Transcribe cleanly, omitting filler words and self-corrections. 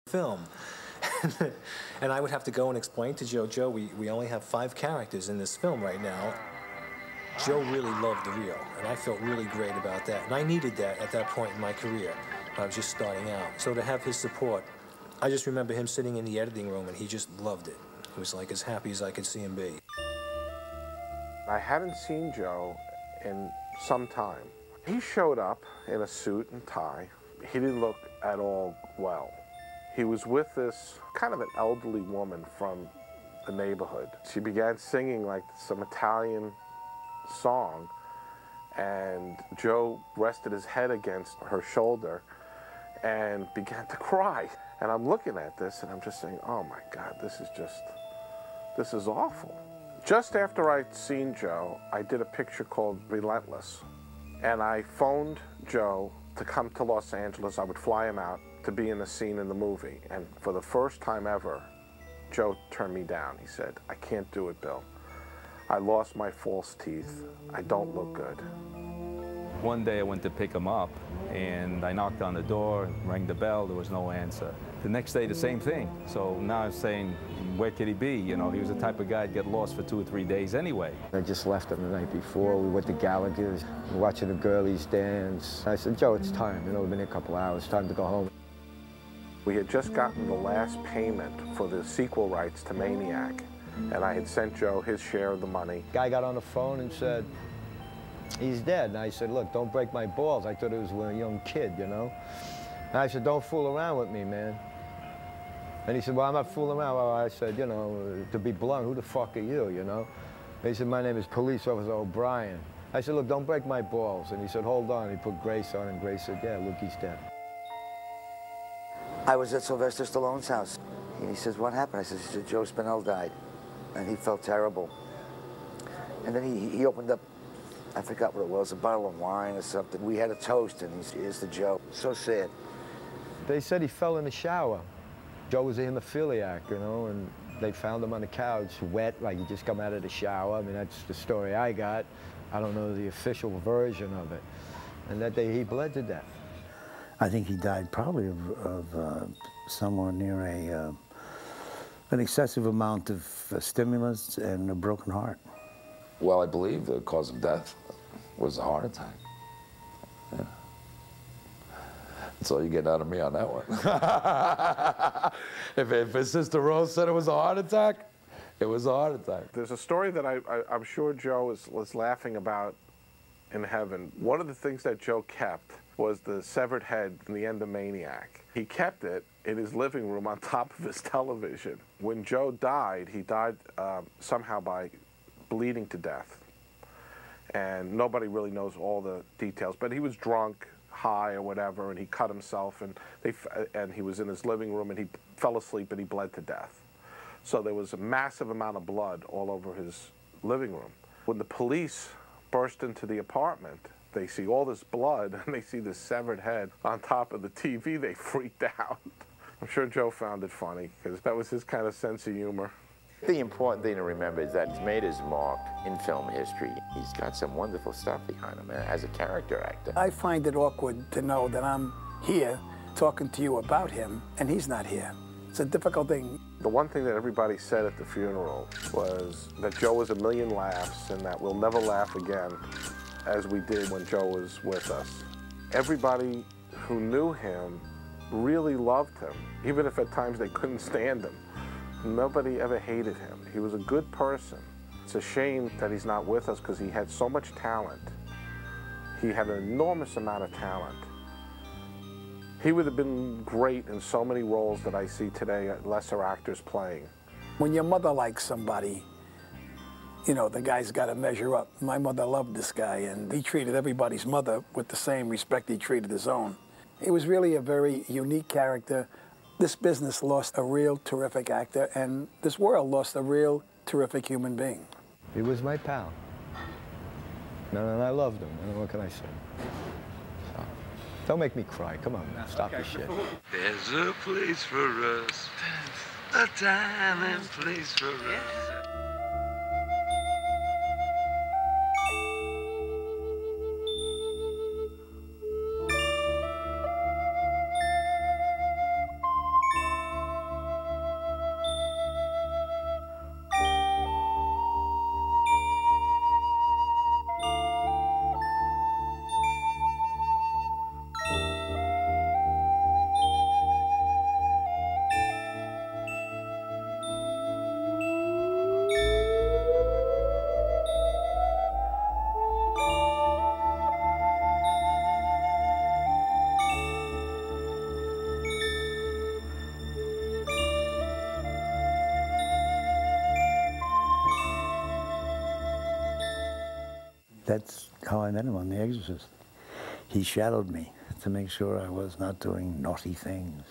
film. And I would have to go and explain to Joe, we only have 5 characters in this film right now. Joe really loved the Rio, and I felt really great about that. And I needed that at that point in my career. I was just starting out. So to have his support, I just remember him sitting in the editing room, and he just loved it. He was like as happy as I could see him be. I hadn't seen Joe in some time. He showed up in a suit and tie. He didn't look at all well. He was with this kind of an elderly woman from the neighborhood. She began singing like some Italian song, and Joe rested his head against her shoulder and began to cry. And I'm looking at this and I'm just saying, oh my God, this is awful. Just after I'd seen Joe, I did a picture called Relentless. And I phoned Joe to come to Los Angeles. I would fly him out to be in the scene in the movie. And for the first time ever, Joe turned me down. He said, I can't do it, Bill. I lost my false teeth. I don't look good. One day I went to pick him up, and I knocked on the door, rang the bell, there was no answer. The next day, the same thing. So now I'm saying, where could he be? You know, he was the type of guy to get lost for 2 or 3 days anyway. I just left him the night before. We went to Gallagher's, watching the girlies dance. I said, Joe, it's time. You know, we've been here a couple hours, time to go home. We had just gotten the last payment for the sequel rights to Maniac, and I had sent Joe his share of the money. Guy got on the phone and said, he's dead. And I said, look, don't break my balls. I thought it was a young kid, you know? And I said, don't fool around with me, man. And he said, well, I'm not fooling around. Well, I said, you know, to be blunt, who the fuck are you, you know? And he said, my name is Police Officer O'Brien. I said, look, don't break my balls. And he said, hold on. He put Grace on, and Grace said, yeah, look, he's dead. I was at Sylvester Stallone's house. And he says, what happened? I said, Joe Spinell died. And he felt terrible. And then he opened up, I forgot what it was, a bottle of wine or something. We had a toast, and here's to Joe. So sad. They said he fell in the shower. Joe was a hemophiliac, you know, and they found him on the couch, wet, like he just come out of the shower. I mean, that's the story I got. I don't know the official version of it. And that day he bled to death. I think he died probably of somewhere near an excessive amount of stimulants and a broken heart. Well, I believe the cause of death was a heart attack. Yeah. That's all you get out of me on that one. if his sister Rose said it was a heart attack, it was a heart attack. There's a story that I'm sure Joe was laughing about in heaven. One of the things that Joe kept was the severed head from the end of Maniac. He kept it in his living room on top of his television. When Joe died, he died somehow by bleeding to death. And nobody really knows all the details, but he was drunk, high or whatever, and he cut himself, and he was in his living room, and he fell asleep and he bled to death. So there was a massive amount of blood all over his living room. When the police burst into the apartment, they see all this blood and they see this severed head on top of the TV. They freaked out. I'm sure Joe found it funny because that was his kind of sense of humor. The important thing to remember is that he's made his mark in film history. He's got some wonderful stuff behind him as a character actor. I find it awkward to know that I'm here talking to you about him and he's not here. It's a difficult thing. The one thing that everybody said at the funeral was that Joe was a million laughs and that we'll never laugh again as we did when Joe was with us. Everybody who knew him really loved him, even if at times they couldn't stand him. Nobody ever hated him. He was a good person. It's a shame that he's not with us because he had so much talent. He had an enormous amount of talent. He would have been great in so many roles that I see today lesser actors playing. When your mother likes somebody, you know, the guy's got to measure up. My mother loved this guy, and he treated everybody's mother with the same respect he treated his own. He was really a very unique character. This business lost a real terrific actor, and this world lost a real terrific human being. He was my pal. And I loved him. And what can I say? So, don't make me cry. Come on, man. Stop this shit. There's a place for us, a time and place for us. That's how I met him on The Exorcist. He shadowed me to make sure I was not doing naughty things.